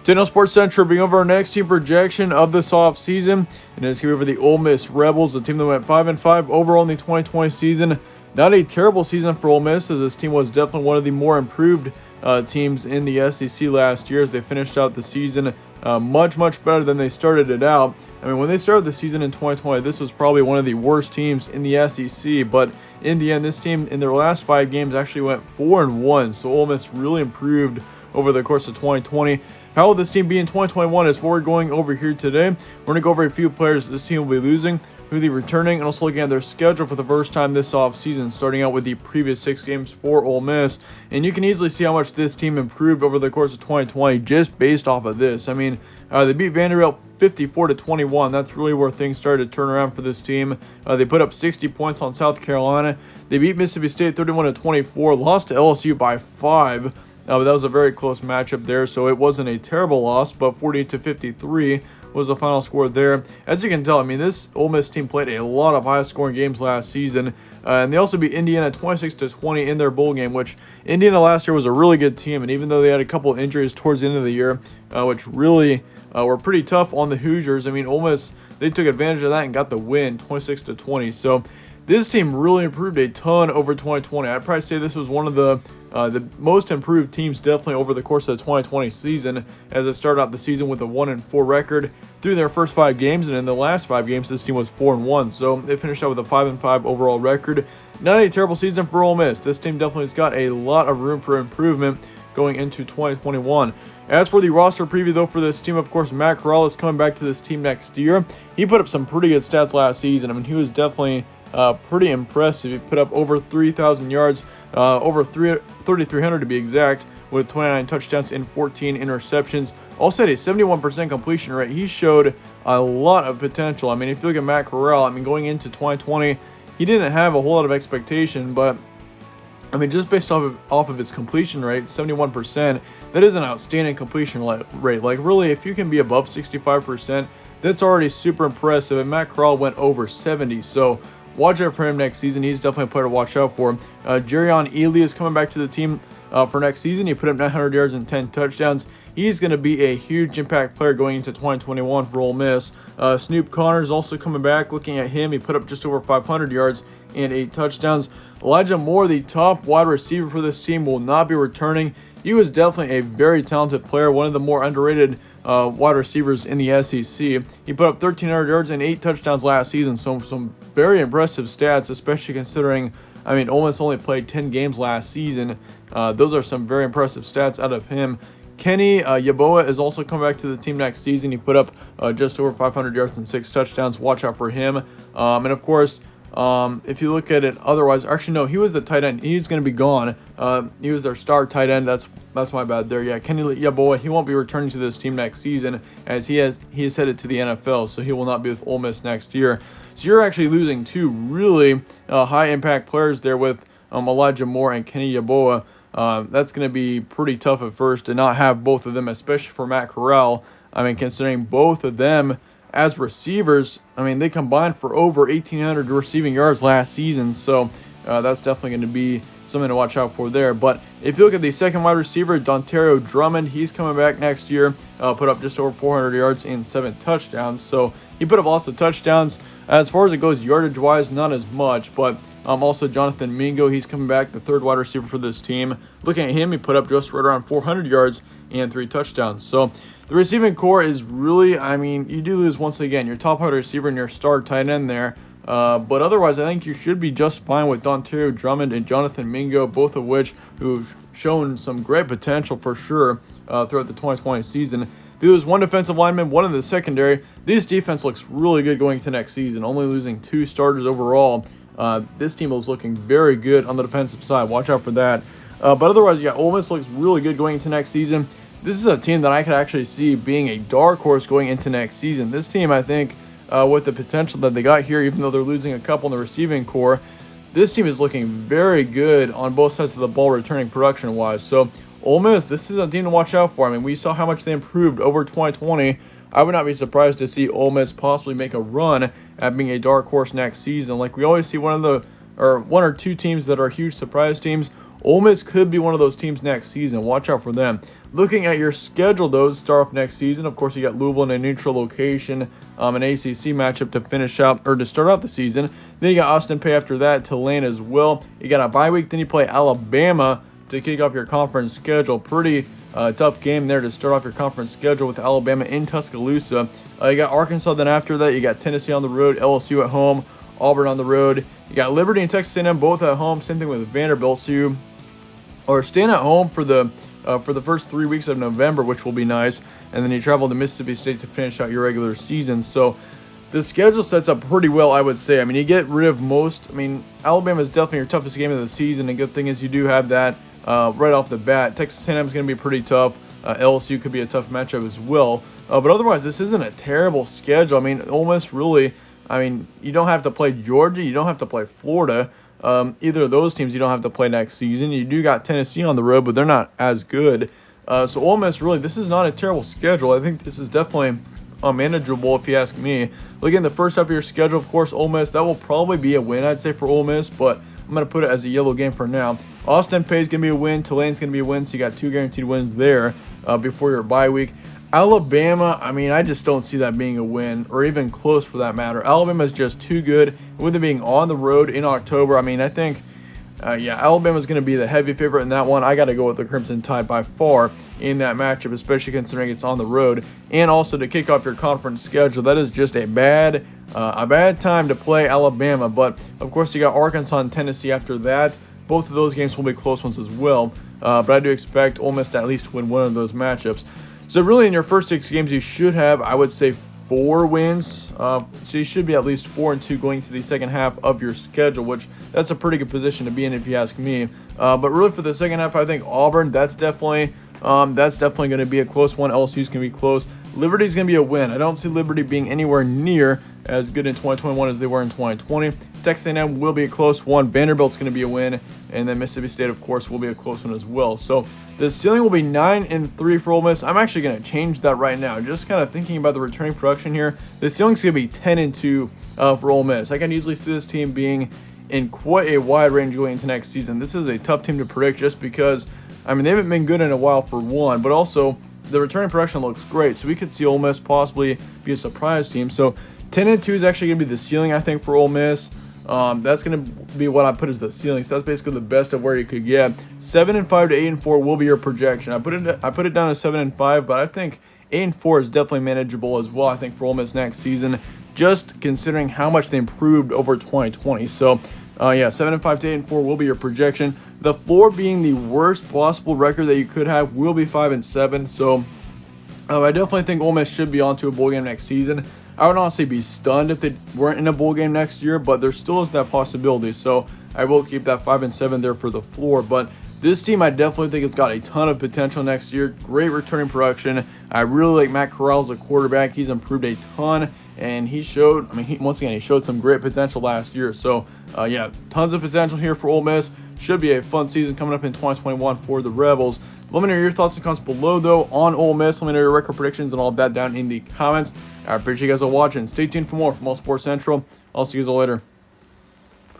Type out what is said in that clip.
Daniel Sports Central bringing over our next team projection of this offseason, and it's going to be over the Ole Miss Rebels, a team that went 5-5 overall in the 2020 season. Not a terrible season for Ole Miss, as this team was definitely one of the more improved teams in the SEC last year, as they finished out the season much better than they started it out. I mean, when they started the season in 2020, this was probably one of the worst teams in the SEC, but in the end, this team in their last 5 games actually went 4-1, so Ole Miss really improved over the course of 2020. How will this team be in 2021 is what we're going over here today. We're going to go over a few players this team will be losing, who they're returning, and also looking at their schedule for the first time this offseason, starting out with the previous 6 games for Ole Miss. And you can easily see how much this team improved over the course of 2020 just based off of this. I mean, they beat Vanderbilt 54-21. That's really where things started to turn around for this team. They put up 60 points on South Carolina. They beat Mississippi State 31-24, lost to LSU by 5. But that was a very close matchup there, so it wasn't a terrible loss, but 48-53 was the final score there. As you can tell, I mean, this Ole Miss team played a lot of high-scoring games last season, and they also beat Indiana 26-20 in their bowl game, which Indiana last year was a really good team, and even though they had a couple of injuries towards the end of the year, which really were pretty tough on the Hoosiers, I mean, Ole Miss, they took advantage of that and got the win, 26-20. So this team really improved a ton over 2020. I'd probably say this was one of the most improved teams definitely over the course of the 2020 season, as it started out the season with a 1-4 record through their first 5 games, and in the last 5 games this team was 4-1, so they finished out with a 5-5 overall record. Not a terrible season for Ole Miss. This team definitely has got a lot of room for improvement going into 2021. As for the roster preview, though, for this team, of course, Matt Corral is coming back to this team next year. He put up some pretty good stats last season. I mean, he was definitely pretty impressive. He put up over 3,000 yards, over 3,300 to be exact, with 29 touchdowns and 14 interceptions. Also had a 71% completion rate. He showed a lot of potential. I mean, if you look at Matt Corral, I mean, going into 2020, he didn't have a whole lot of expectation, but I mean, just based off of his completion rate, 71%, that is an outstanding completion rate. Like, really, if you can be above 65%, that's already super impressive, and Matt Corral went over 70, so watch out for him next season. He's definitely a player to watch out for. Jerion Ely is coming back to the team for next season. He put up 900 yards and 10 touchdowns. He's going to be a huge impact player going into 2021 for Ole Miss. Snoop Connor is also coming back. Looking at him, he put up just over 500 yards and 8 touchdowns. Elijah Moore, the top wide receiver for this team, will not be returning. He was definitely a very talented player, one of the more underrated wide receivers in the SEC. He put up 1,300 yards and 8 touchdowns last season, so some very impressive stats, especially considering, I mean, Ole Miss only played 10 games last season. Those are some very impressive stats out of him. Kenny Yeboah is also coming back to the team next season. He put up just over 500 yards and 6 touchdowns. Watch out for him. And of course, if you look at it otherwise, actually no, he was the tight end. He's going to be gone. He was their star tight end. That's my bad there. Yeah, Kenny Yeboah, he won't be returning to this team next season, as he is headed to the NFL, so he will not be with Ole Miss next year. So you're actually losing 2 really high impact players there with Elijah Moore and Kenny Yeboah. That's going to be pretty tough at first to not have both of them, especially for Matt Corral. I mean, considering both of them as receivers, I mean, they combined for over 1,800 receiving yards last season, so that's definitely going to be something to watch out for there. But if you look at the second wide receiver, Dontario Drummond, he's coming back next year, put up just over 400 yards and 7 touchdowns, so he put up lots of touchdowns. As far as it goes yardage-wise, not as much, but also Jonathan Mingo, he's coming back, the third wide receiver for this team. Looking at him, he put up just right around 400 yards and 3 touchdowns. So the receiving core is really, I mean, you do lose once again your top wide receiver and your star tight end there. But otherwise, I think you should be just fine with Dontario Drummond and Jonathan Mingo, both of which who've shown some great potential for sure throughout the 2020 season. They lose 1 defensive lineman, 1 in the secondary. This defense looks really good going into next season, only losing 2 starters overall. This team is looking very good on the defensive side. Watch out for that. But otherwise, yeah, Ole Miss looks really good going into next season. This is a team that I could actually see being a dark horse going into next season. This team, I think, with the potential that they got here, even though they're losing a couple in the receiving core, this team is looking very good on both sides of the ball returning production-wise. So Ole Miss, this is a team to watch out for. I mean, we saw how much they improved over 2020. I would not be surprised to see Ole Miss possibly make a run at being a dark horse next season. Like we always see one or two teams that are huge surprise teams. Ole Miss could be one of those teams next season. Watch out for them. Looking at your schedule, though, to start off next season, of course, you got Louisville in a neutral location, an ACC matchup to finish out, or to start out the season. Then you got Austin Peay after that, Tulane as well. You got a bye week, then you play Alabama to kick off your conference schedule. Pretty tough game there to start off your conference schedule with Alabama in Tuscaloosa. You got Arkansas, then after that, you got Tennessee on the road, LSU at home, Auburn on the road. You got Liberty and Texas A&M both at home. Same thing with Vanderbilt. So you are staying at home for the first 3 weeks of November, which will be nice. And then you travel to Mississippi State to finish out your regular season. So the schedule sets up pretty well, I would say. I mean, you get rid of most. I mean, Alabama is definitely your toughest game of the season. And good thing is you do have that right off the bat. Texas A&M is going to be pretty tough. LSU could be a tough matchup as well. But otherwise, this isn't a terrible schedule. I mean, Ole Miss really, I mean, you don't have to play Georgia. You don't have to play Florida. Either of those teams you don't have to play next season. You do got Tennessee on the road, but they're not as good. So Ole Miss, really, this is not a terrible schedule. I think this is definitely manageable if you ask me. Looking at the first half of your schedule, of course, Ole Miss, that will probably be a win, I'd say, for Ole Miss, but I'm going to put it as a yellow game for now. Austin Peay is going to be a win. Tulane's going to be a win, so you got 2 guaranteed wins there before your bye week. Alabama, I mean, I just don't see that being a win, or even close for that matter. Alabama is just too good. With it being on the road in October, I mean, I think, Alabama's going to be the heavy favorite in that one. I got to go with the Crimson Tide by far in that matchup, especially considering it's on the road. And also to kick off your conference schedule, that is just a bad time to play Alabama. But, of course, you got Arkansas and Tennessee after that. Both of those games will be close ones as well. But I do expect Ole Miss to at least win one of those matchups. So really in your first 6 games, you should have, I would say, 4 wins. So you should be at least 4-2 going to the second half of your schedule, which that's a pretty good position to be in if you ask me. But really for the second half, I think Auburn, that's definitely going to be a close one. LSU's going to be close. Liberty's going to be a win. I don't see Liberty being anywhere near as good in 2021 as they were in 2020. Texas A&M will be a close one. Vanderbilt's going to be a win. And then Mississippi State, of course, will be a close one as well. So the ceiling will be 9-3 for Ole Miss. I'm actually going to change that right now. Just kind of thinking about the returning production here. The ceiling's going to be 10-2 for Ole Miss. I can easily see this team being in quite a wide range going into next season. This is a tough team to predict just because, I mean, they haven't been good in a while for one, but also the returning production looks great. So we could see Ole Miss possibly be a surprise team. So 10-2 is actually going to be the ceiling, I think, for Ole Miss. That's going to be what I put as the ceiling. So that's basically the best of where you could get. 7-5 to 8-4 will be your projection. I put it down to 7-5, but I think 8-4 is definitely manageable as well. I think for Ole Miss next season, just considering how much they improved over 2020. So 7-5 to 8-4 will be your projection. The floor being the worst possible record that you could have will be 5-7. So I definitely think Ole Miss should be on to a bowl game next season. I would honestly be stunned if they weren't in a bowl game next year, but there still is that possibility. So I will keep that 5-7 there for the floor. But this team, I definitely think it's got a ton of potential next year. Great returning production. I really like Matt Corral as a quarterback. He's improved a ton, and he showed, once again, he showed some great potential last year. So, tons of potential here for Ole Miss. Should be a fun season coming up in 2021 for the Rebels. Let me know your thoughts and comments below, though, on Ole Miss. Let me know your record predictions and all of that down in the comments. I appreciate you guys all watching. Stay tuned for more from All Sports Central. I'll see you guys all later.